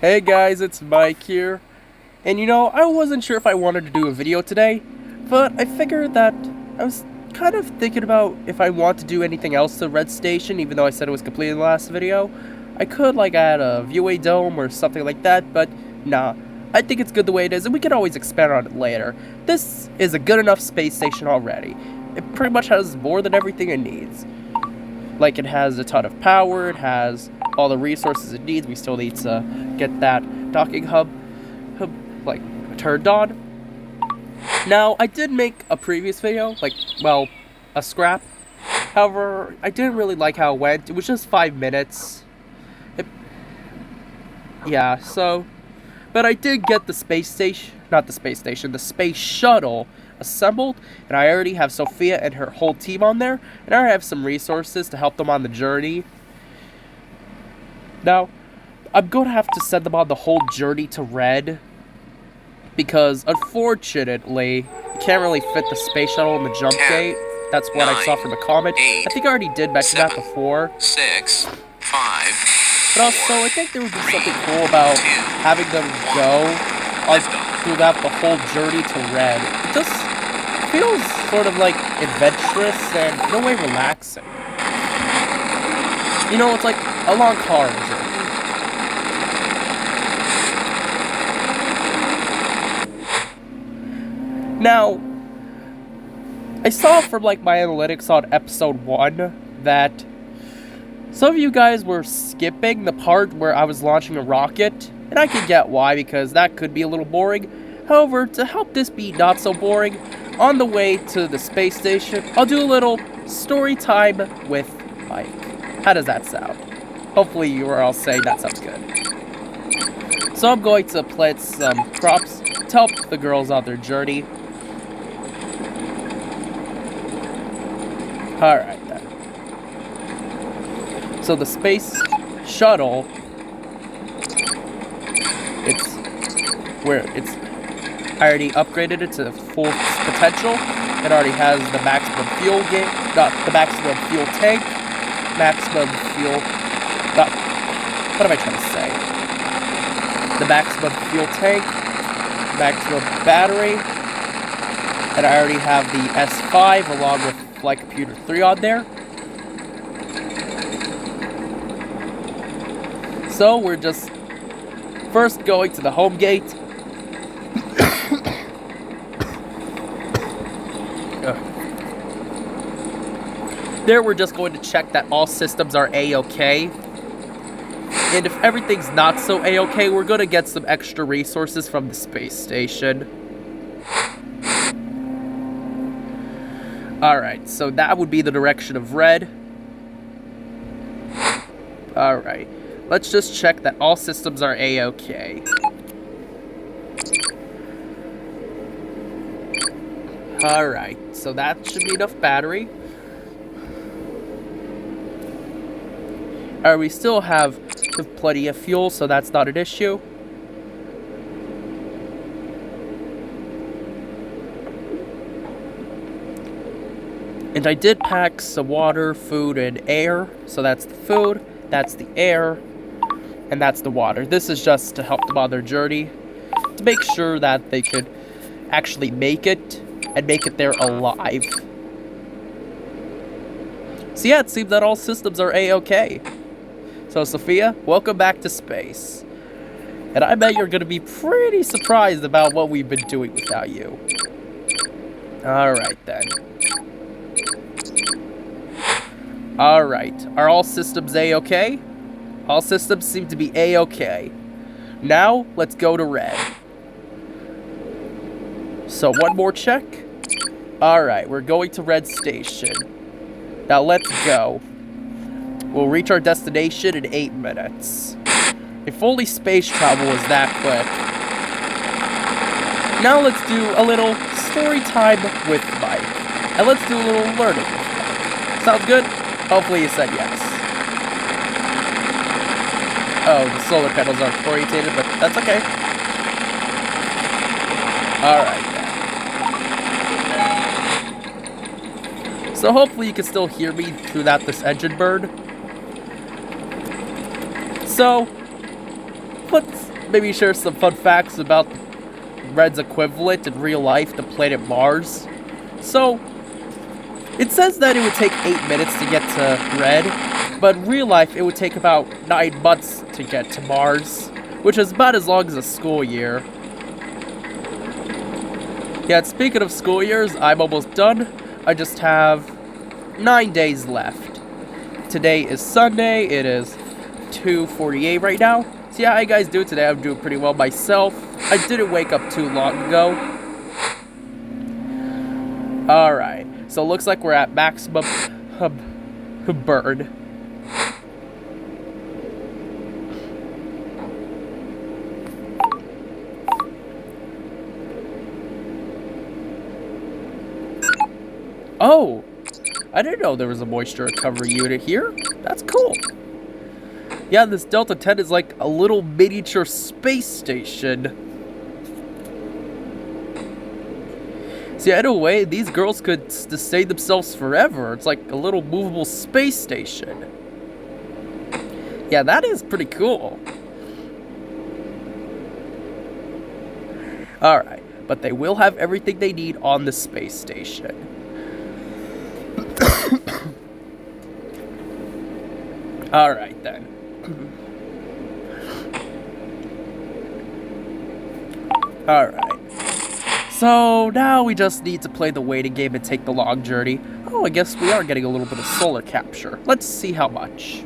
Hey guys, it's Mike here. And I wasn't sure if I wanted to do a video today, but I figured that I was kind of thinking about if I want to do anything else to Red Station, even though I said it was completed in the last video. I could add a viewway dome or something like that, but nah. I think it's good the way it is, and we can always expand on it later. This is a good enough space station already. It pretty much has more than everything it needs. It has a ton of power, it has all the resources it needs. We still need to get that docking hub turned on. Now, I did make a previous video, a scrap. However, I didn't really like how it went. It was just 5 minutes. But I did get the space station, the space shuttle assembled, and I already have Sophia and her whole team on there, and I already have some resources to help them on the journey. Now, I'm going to have to send them on the whole journey to Red, because unfortunately, you can't really fit the space shuttle in the jump gate. That's what I saw from a comment. I think I already did mention that before. 6, 5. But also, I think there would be something cool about having them go throughout the whole journey to Red. It just feels sort of adventurous and in a way relaxing. It's like a long car journey. Now, I saw from my analytics on episode 1 that some of you guys were skipping the part where I was launching a rocket, and I can get why, because that could be a little boring. However, to help this be not so boring, on the way to the space station, I'll do a little story time with Mike. How does that sound? Hopefully you are all saying that sounds good. So I'm going to plant some crops to help the girls on their journey. Alright then. So the space shuttle, I already upgraded it to full potential. It already has the maximum fuel tank, what am I trying to say? The maximum fuel tank, maximum battery, and I already have the S5 along with Flight Computer 3 on there. So we're just first going to the home gate. There we're just going to check that all systems are A-OK. And if everything's not so A-OK, we're going to get some extra resources from the space station. Alright, so that would be the direction of Red. Alright. Let's just check that all systems are A-OK. Alright, so that should be enough battery. Alright, we still have plenty of fuel, so that's not an issue. And I did pack some water, food, and air. So that's the food, that's the air, and that's the water. This is just to help them on their journey, to make sure that they could actually make it, and make it there alive. So yeah, it seems that all systems are A-OK. So Sophia, welcome back to space. And I bet you're going to be pretty surprised about what we've been doing without you. Alright then. Alright, are all systems A-OK? All systems seem to be A-OK. Now, let's go to Red. So, one more check. Alright, we're going to Red Station. Now, let's go. We'll reach our destination in 8 minutes. If only space travel was that quick. Now, let's do a little story time with Mike. And let's do a little learning with Mike. Sounds good? Hopefully you said yes. Oh, the solar panels aren't orientated, but that's okay. Alright. So hopefully you can still hear me throughout this engine burn. So, maybe share some fun facts about Red's equivalent in real life, the planet Mars. So, it says that it would take 8 minutes to get to Red, but in real life it would take about 9 months to get to Mars, which is about as long as a school year. Yeah, and speaking of school years, I'm almost done. I just have 9 days left. Today is Sunday, it is 2:48 right now. So yeah, how you guys doing today? I'm doing pretty well myself. I didn't wake up too long ago. Alright, so it looks like we're at maximum burn. Oh! I didn't know there was a moisture recovery unit here. That's cool. Yeah, this Delta 10 is like a little miniature space station. See, in a way, these girls could sustain themselves forever. It's like a little movable space station. Yeah, that is pretty cool. Alright, but they will have everything they need on the space station. Alright then. Alright. So now we just need to play the waiting game and take the long journey. Oh, I guess we are getting a little bit of solar capture. Let's see how much.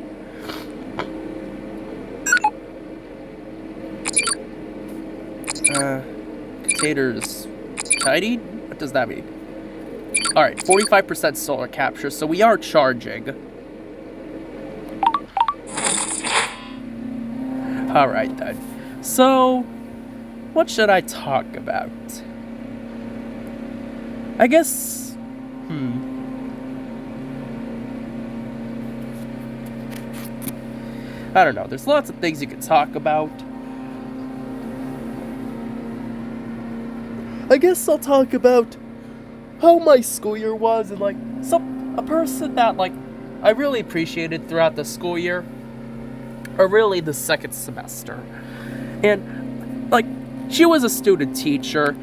Containers tiny? What does that mean? Alright, 45% solar capture, so we are charging. Alright then. So, what should I talk about? I guess... I don't know, there's lots of things you can talk about. I guess I'll talk about how my school year was and, like, a person that, like, I really appreciated throughout the school year. Or really the second semester. And, like, she was a student teacher.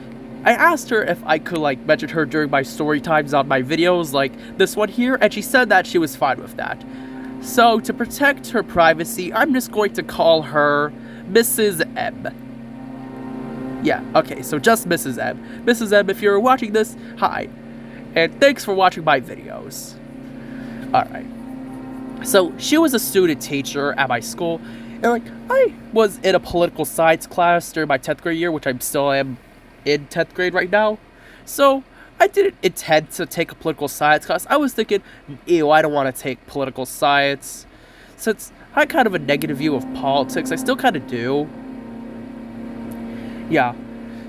I asked her if I could, like, mention her during my story times on my videos, like this one here, and she said that she was fine with that. So, to protect her privacy, I'm just going to call her Mrs. M. Yeah, okay, so just Mrs. M. Mrs. M, if you're watching this, hi. And thanks for watching my videos. Alright. So, she was a student teacher at my school, and, like, I was in a political science class during my 10th grade year, which I still am in 10th grade right now. So, I didn't intend to take a political science class. I was thinking, ew, I don't want to take political science. Since I had kind of a negative view of politics, I still kind of do. Yeah,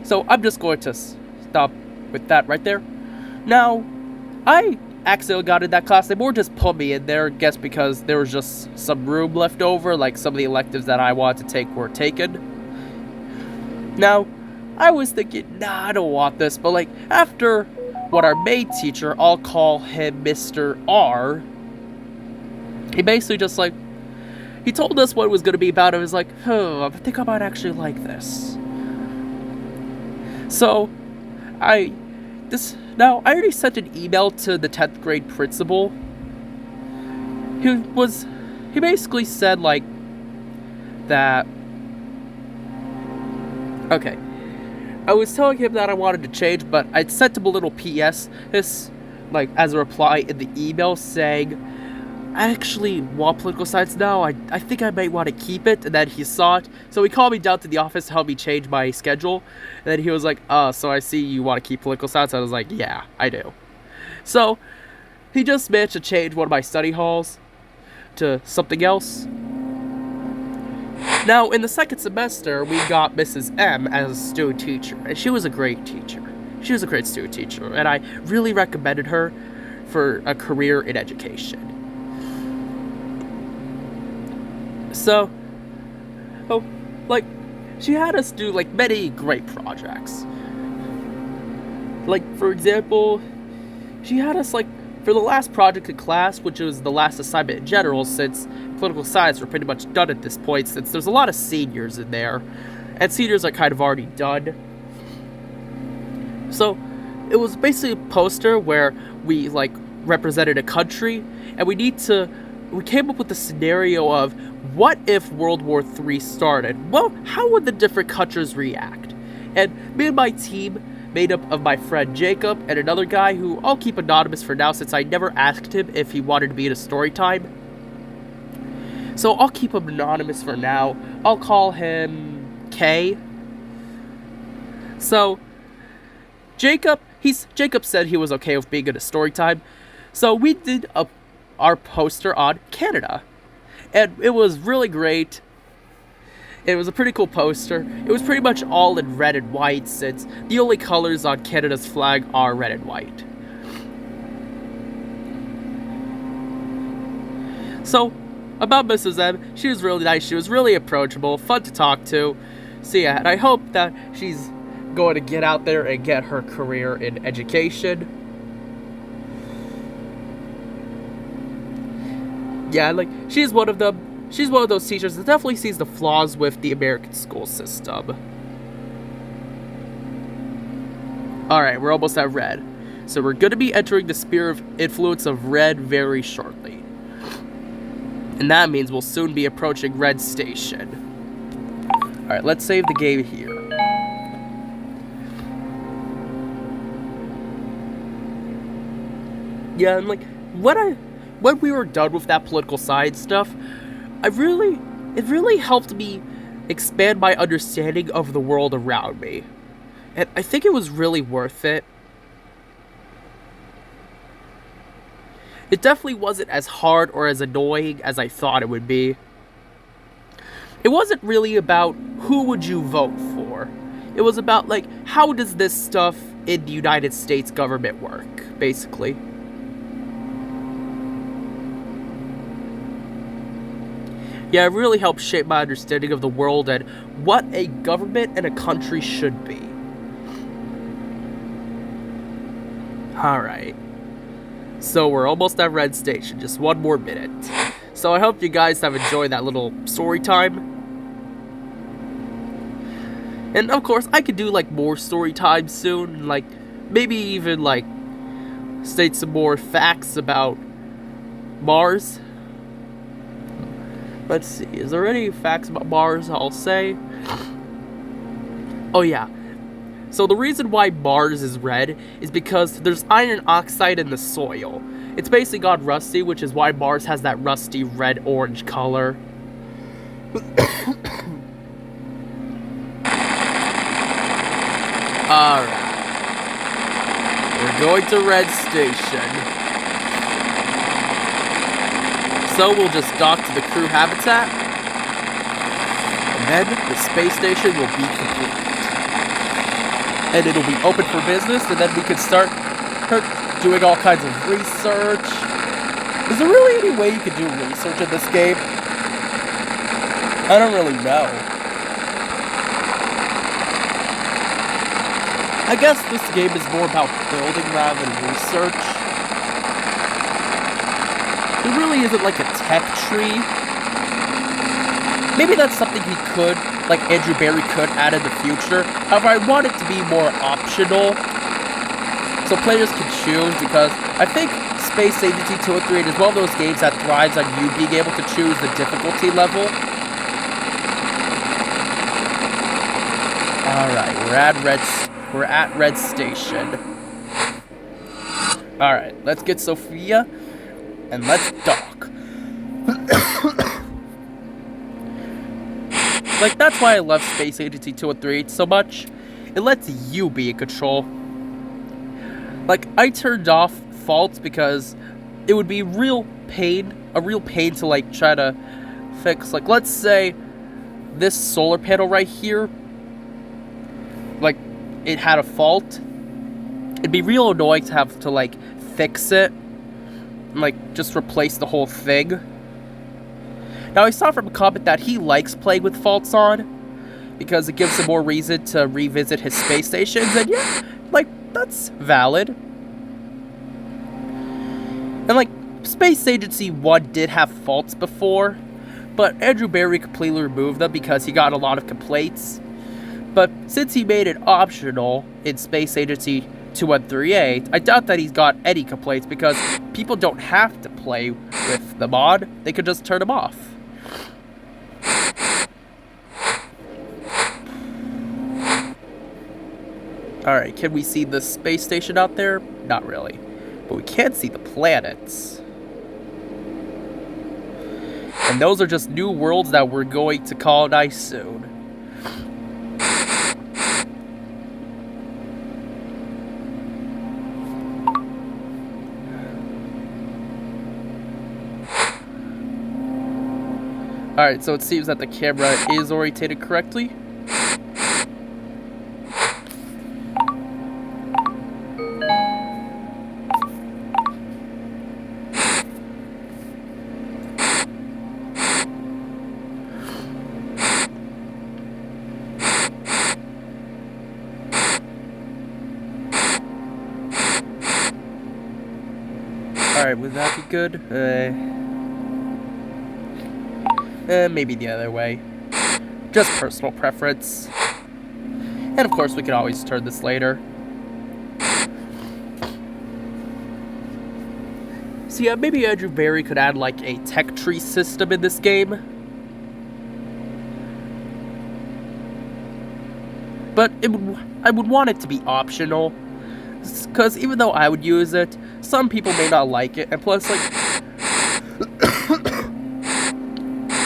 so I'm just going to stop with that right there. Now, I accidentally got in that class. They more just put me in there, I guess because there was just some room left over, like some of the electives that I wanted to take were taken. Now, I was thinking, nah, I don't want this, but like, after what our main teacher, I'll call him Mr. R, he basically just like, he told us what it was going to be about. It was like, I think I might actually like this. So, I already sent an email to the 10th grade principal. He basically said, like, that, okay, I was telling him that I wanted to change, but I sent him a little PS, like, as a reply in the email saying, I actually want political science now, I think I might want to keep it, and then he saw it, so he called me down to the office to help me change my schedule, and then he was like, so I see you want to keep political science. I was like, yeah, I do. So, he just managed to change one of my study halls to something else. Now, in the second semester, we got Mrs. M as a student teacher, and she was a great teacher. She was a great student teacher, and I really recommended her for a career in education. So, like, she had us do, like, many great projects. Like, for example, she had us, like, for the last project in class, which was the last assignment in general, since political science were pretty much done at this point, since there's a lot of seniors in there. and seniors are kind of already done. So it was basically a poster where we like represented a country, and we came up with the scenario of what if World War III started? Well, how would the different countries react? And me and my team, made up of my friend Jacob and another guy who I'll keep anonymous for now since I never asked him if he wanted to be in a story time. So I'll keep him anonymous for now. I'll call him K. So Jacob said he was okay with being in a story time. So we did our poster on Canada. And it was really great. It was a pretty cool poster. It was pretty much all in red and white, since the only colors on Canada's flag are red and white. So, about Mrs. M, she was really nice. She was really approachable, fun to talk to. So yeah, and I hope that she's going to get out there and get her career in education. Yeah, like, she's one of those teachers that definitely sees the flaws with the American school system. Alright, we're almost at red. So we're going to be entering the sphere of influence of red very shortly. And that means we'll soon be approaching Red Station. Alright, let's save the game here. Yeah, and like, when we were done with that political science stuff, it really helped me expand my understanding of the world around me. And I think it was really worth it. It definitely wasn't as hard or as annoying as I thought it would be. It wasn't really about who would you vote for. It was about, like, how does this stuff in the United States government work, basically. Yeah, it really helped shape my understanding of the world and what a government and a country should be. Alright. So we're almost at Red Station, just one more minute. So I hope you guys have enjoyed that little story time. And of course, I could do like more story time soon, like maybe even like state some more facts about Mars. Let's see, is there any facts about Mars I'll say? Oh yeah. So the reason why Mars is red is because there's iron oxide in the soil. It's basically gone rusty, which is why Mars has that rusty red-orange color. Alright. We're going to Red Station. So we'll just dock to the crew habitat. And then the space station will be complete. And it'll be open for business, and then we can start doing all kinds of research. Is there really any way you could do research in this game? I don't really know. I guess this game is more about building rather than research. There really isn't like a tech tree. Maybe that's something he could, like Andrew Barry could add in the future. However, I want it to be more optional, so players can choose, because I think Space Agency 203 is one of those games that thrives on you being able to choose the difficulty level. Alright, we're at Red Station. Alright, let's get Sophia, and let's dock. Like, that's why I love Space Agency 203 so much. It lets you be in control. Like, I turned off faults because it would be a real pain to, like, try to fix. Like, let's say this solar panel right here, like, it had a fault. It'd be real annoying to have to, like, fix it and, like, just replace the whole thing. Now, I saw from a comment that he likes playing with faults on, because it gives him more reason to revisit his space stations, and yeah, like, that's valid. And, like, Space Agency 1 did have faults before, but Andrew Barry completely removed them because he got a lot of complaints. But since he made it optional in Space Agency 2138, I doubt that he's got any complaints because people don't have to play with the mod. They could just turn him off. Alright, can we see the space station out there? Not really. But we can see the planets. And those are just new worlds that we're going to colonize soon. Alright, so it seems that the camera is orientated correctly. Alright, would that be good? Maybe the other way. Just personal preference. And of course, we can always turn this later. So yeah, maybe Andrew Barry could add like a tech tree system in this game. But I would want it to be optional. Because even though I would use it, some people may not like it. And plus, like,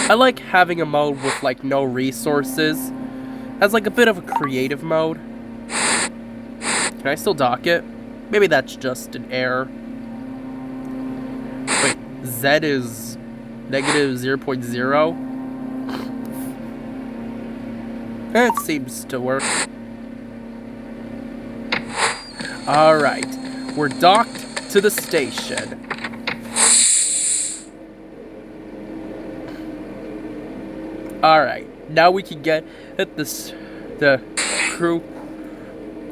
I like having a mode with, like, no resources. As, like, a bit of a creative mode. Can I still dock it? Maybe that's just an error. Wait, Z is negative 0.0? It seems to work. Alright, we're docked to the station. Alright, now we can get the crew.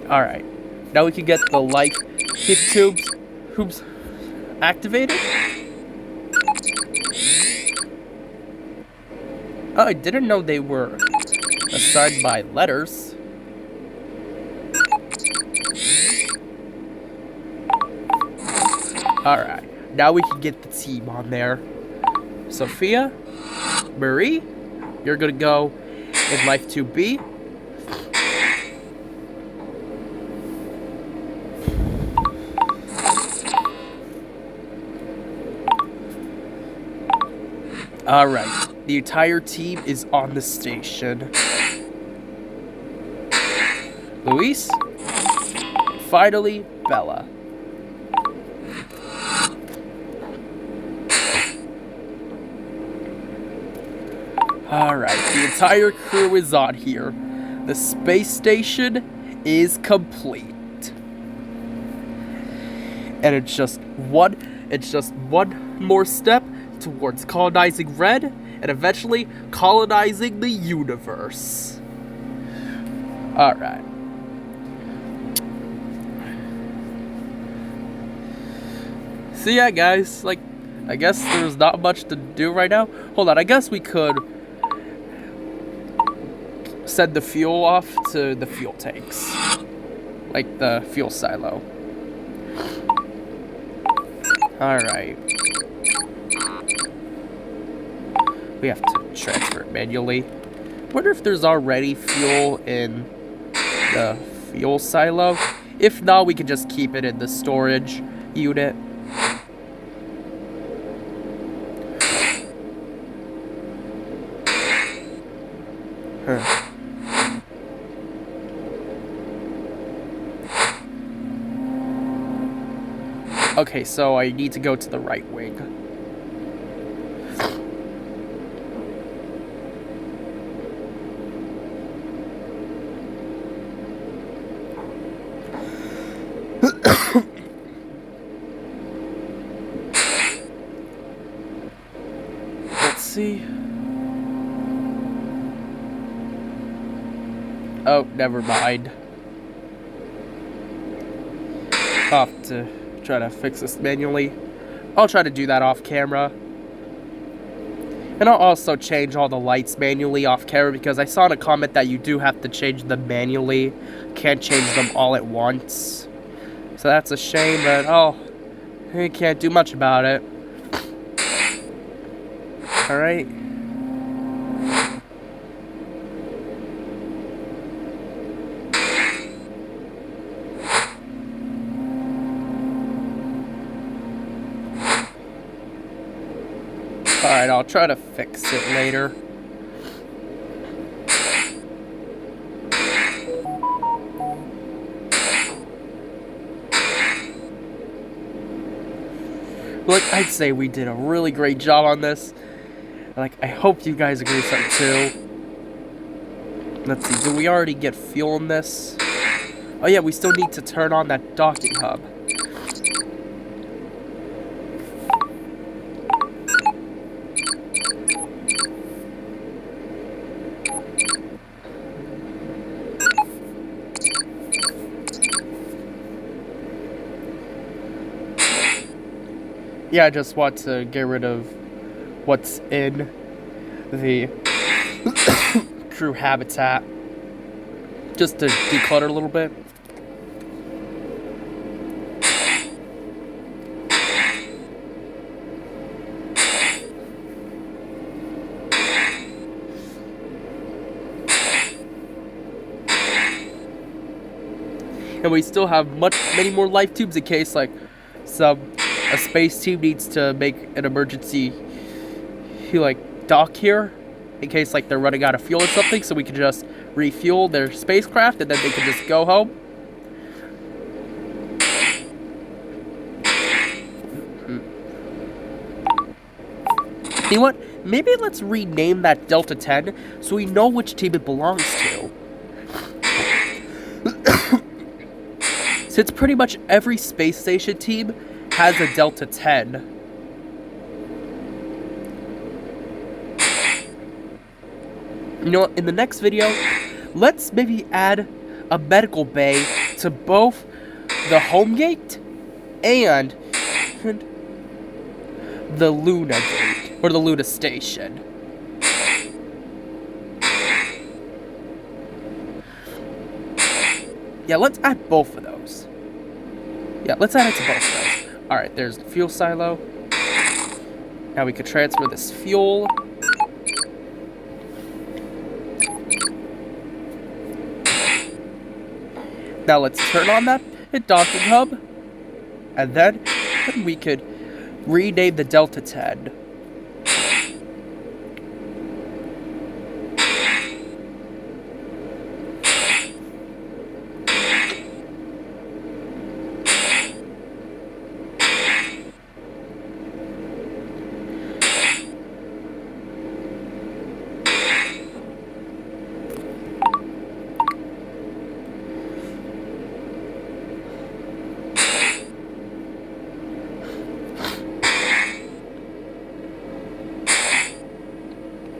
Alright, now we can get the light hit tubes activated. Oh, I didn't know they were assigned by letters. Alright, now we can get the team on there. Sophia, Marie, you're gonna go in Life 2B. Alright, the entire team is on the station. Luis, and finally, Bella. Alright, the entire crew is on here. The space station is complete. And it's just one more step towards colonizing Red and eventually colonizing the universe. Alright. So yeah, guys, like, I guess there's not much to do right now. Hold on, I guess we could send the fuel off to the fuel tanks. Like the fuel silo. Alright. We have to transfer it manually. Wonder if there's already fuel in the fuel silo. If not, we can just keep it in the storage unit. Huh. Okay, so I need to go to the right wing. Let's see. Oh, never mind. I'll have to try to fix this manually. I'll try to do that off camera. And I'll also change all the lights manually off camera because I saw in a comment that you do have to change them manually. Can't change them all at once. So that's a shame, but we can't do much about it. Alright. Alright, I'll try to fix it later. Look, I'd say we did a really great job on this. Like, I hope you guys agree so too. Let's see, do we already get fuel in this? Oh yeah, we still need to turn on that docking hub. Yeah, I just want to get rid of what's in the crew habitat. Just to declutter a little bit. And we still have many more life tubes in case, like, a space team needs to make an emergency, like, dock here, in case, like, they're running out of fuel or something, so we can just refuel their spacecraft, and then they can just go home. You know what? Maybe let's rename that Delta 10, so we know which team it belongs to. Since pretty much every space station team has a Delta 10. You know what, in the next video, let's maybe add a medical bay to both the home gate and the Luna gate, or the Luna station. Yeah, let's add both of those. Yeah, let's add it to both of those. Alright, there's the fuel silo. Now we could transfer this fuel. Now let's turn on that docking hub. And then we could rename the Delta 10.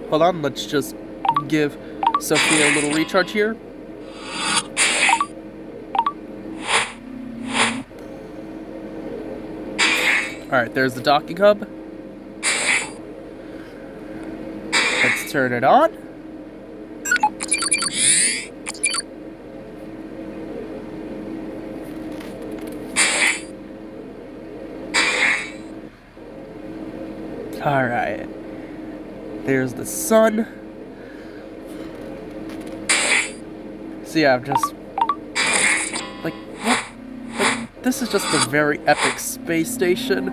Hold on, let's just give Sophia a little recharge here. Alright, there's the docking hub. Let's turn it on. Alright. There's the sun. So yeah, I'm just like, what? Like, this is just a very epic space station.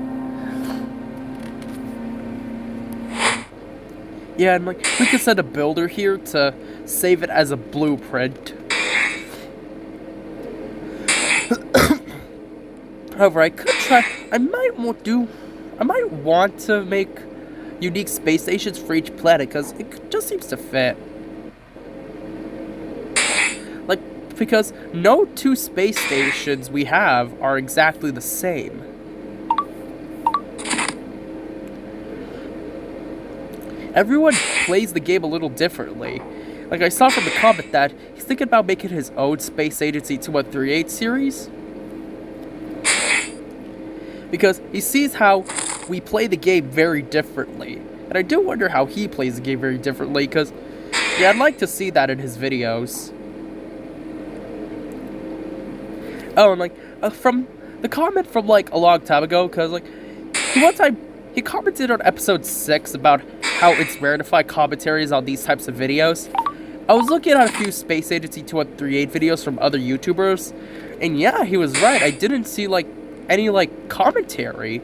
Yeah, and like, we could send a builder here to save it as a blueprint. However, I could try. I might want to make unique space stations for each planet, because it just seems to fit. Like, because no two space stations we have are exactly the same. Everyone plays the game a little differently. Like, I saw from the comment that he's thinking about making his own Space Agency 2138 series. Because he sees how we play the game very differently. And I do wonder how he plays the game very differently, because, yeah, I'd like to see that in his videos. Oh, and, like, from the comment from, like, a long time ago, because, like, he commented on episode 6 about how it's rare to find commentaries on these types of videos. I was looking at a few Space Agency 2138 videos from other YouTubers, and yeah, he was right. I didn't see, like, any, like, commentary.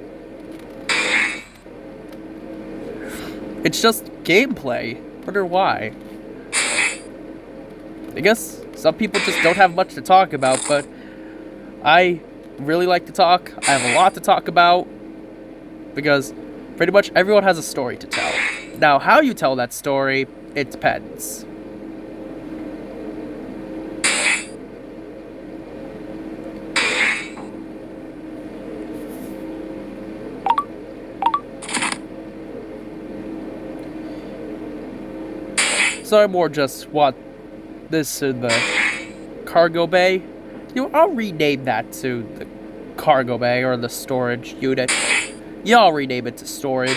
It's just gameplay. Wonder why. I guess some people just don't have much to talk about, but I really like to talk. I have a lot to talk about, because pretty much everyone has a story to tell. Now, how you tell that story, it depends. So I more just want this in the cargo bay. You know, I'll rename that to the cargo bay or the storage unit. Yeah, I'll rename it to storage.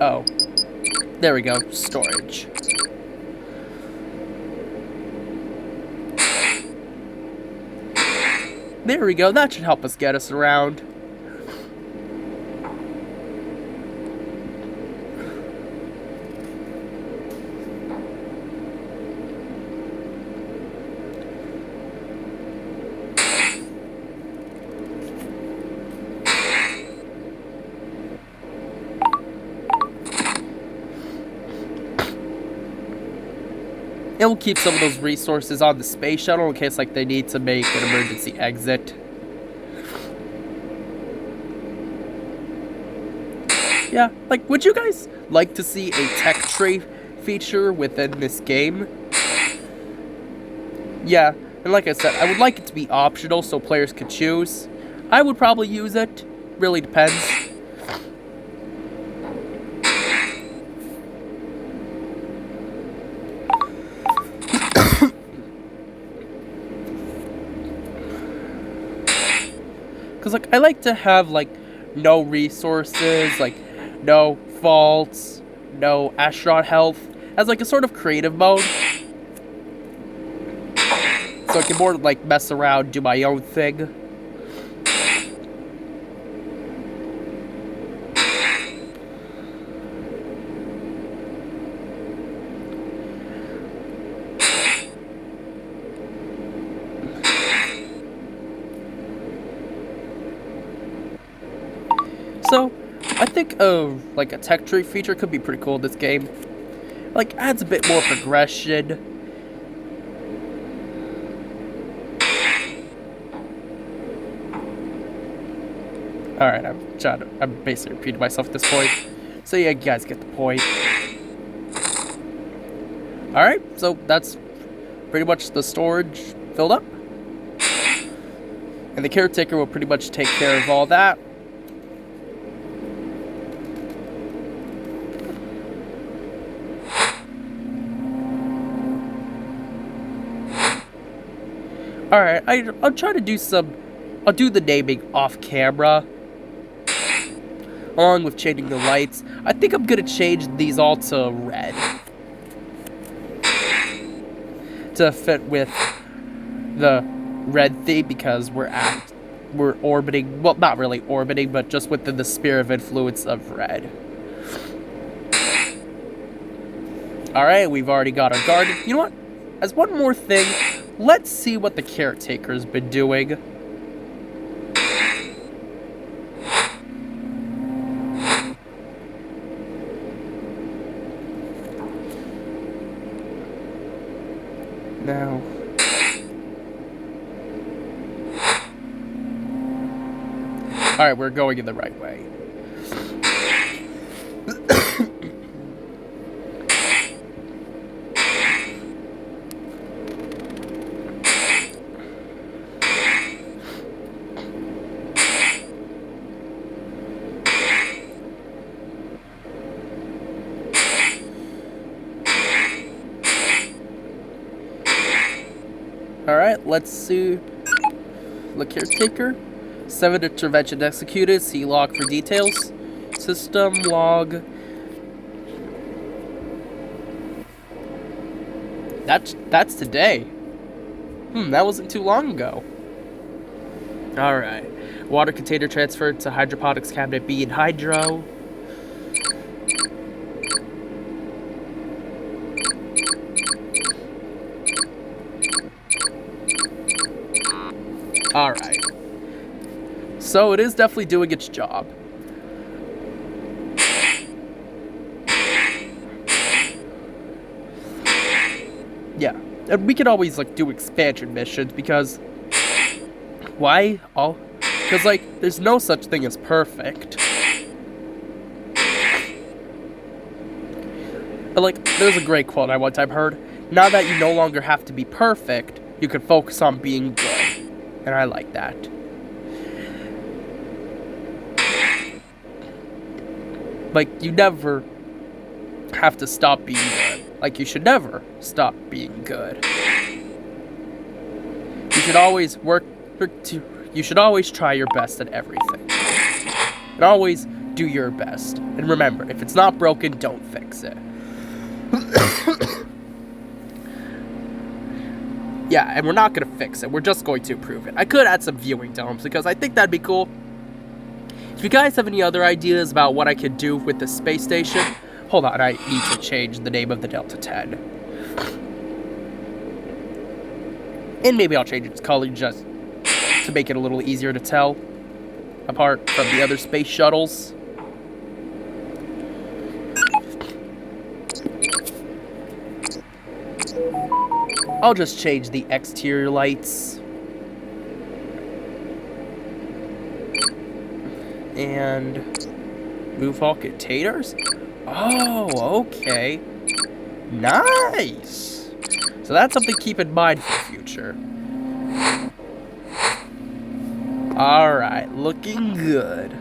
Oh. There we go, storage. There we go, that should help us get us around. And we'll keep some of those resources on the space shuttle in case, like, they need to make an emergency exit. Yeah, like, would you guys like to see a tech tree feature within this game? Yeah, and like I said, I would like it to be optional so players could choose. I would probably use it. Really depends. Because, like, I like to have, like, no resources, like, no faults, no astronaut health, as, like, a sort of creative mode. So I can more, like, mess around, do my own thing. So, I think, like, a tech tree feature could be pretty cool in this game. Like, adds a bit more progression. Alright, I'm basically repeating myself at this point. So yeah, you guys get the point. Alright, so that's pretty much the storage filled up. And the caretaker will pretty much take care of all that. Alright, I'll try to do I'll do the naming off camera. Along with changing the lights. I think I'm gonna change these all to red. To fit with the red theme, because we're orbiting, well, not really orbiting, but just within the sphere of influence of red. Alright, we've already got our garden. You know what? As one more thing, let's see what the caretaker's been doing. Now, alright, we're going in the right way. Alright, let's see. The caretaker. 7 intervention executed. See log for details. System log. That's today. That wasn't too long ago. Alright. Water container transferred to hydroponics cabinet B in hydro. Alright. So it is definitely doing its job. Yeah. And we can always, like, do expansion missions because... Why? Because, like, there's no such thing as perfect. But, like, there's a great quote I one time heard. Now that you no longer have to be perfect, you can focus on being good. And I like that. Like, you never have to stop being good. Like, you should never stop being good. You should always you should always try your best at everything. And always do your best. And remember, if it's not broken, don't fix it. Yeah, and we're not going to fix it. We're just going to improve it. I could add some viewing domes because I think that'd be cool. If you guys have any other ideas about what I could do with the space station... Hold on, I need to change the name of the Delta 10. And maybe I'll change its color just to make it a little easier to tell apart from the other space shuttles. I'll just change the exterior lights. And move all containers? Oh, okay. Nice! So that's something to keep in mind for the future. Alright, looking good.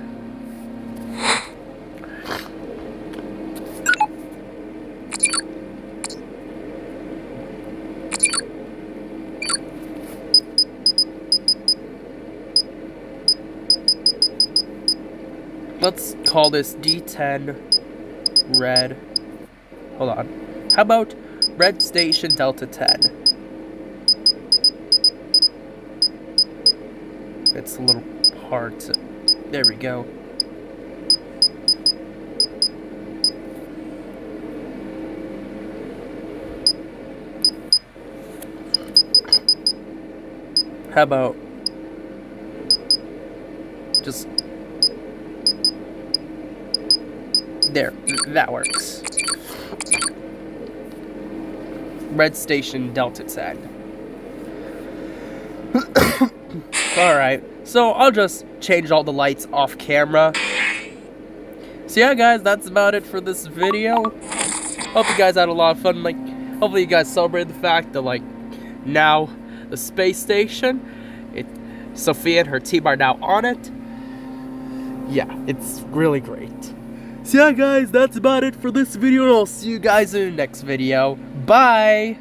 Let's call this D10 Red. Hold on. How about Red Station Delta 10? It's a little hard to... There we go. How about... just... There, that works. Red Station Delta 10. Alright, so I'll just change all the lights off camera. So yeah, guys, that's about it for this video. Hope you guys had a lot of fun. Like, hopefully you guys celebrated the fact that, like, now the space station, Sophia and her team are now on it. Yeah, it's really great. So yeah, guys, that's about it for this video, and I'll see you guys in the next video. Bye!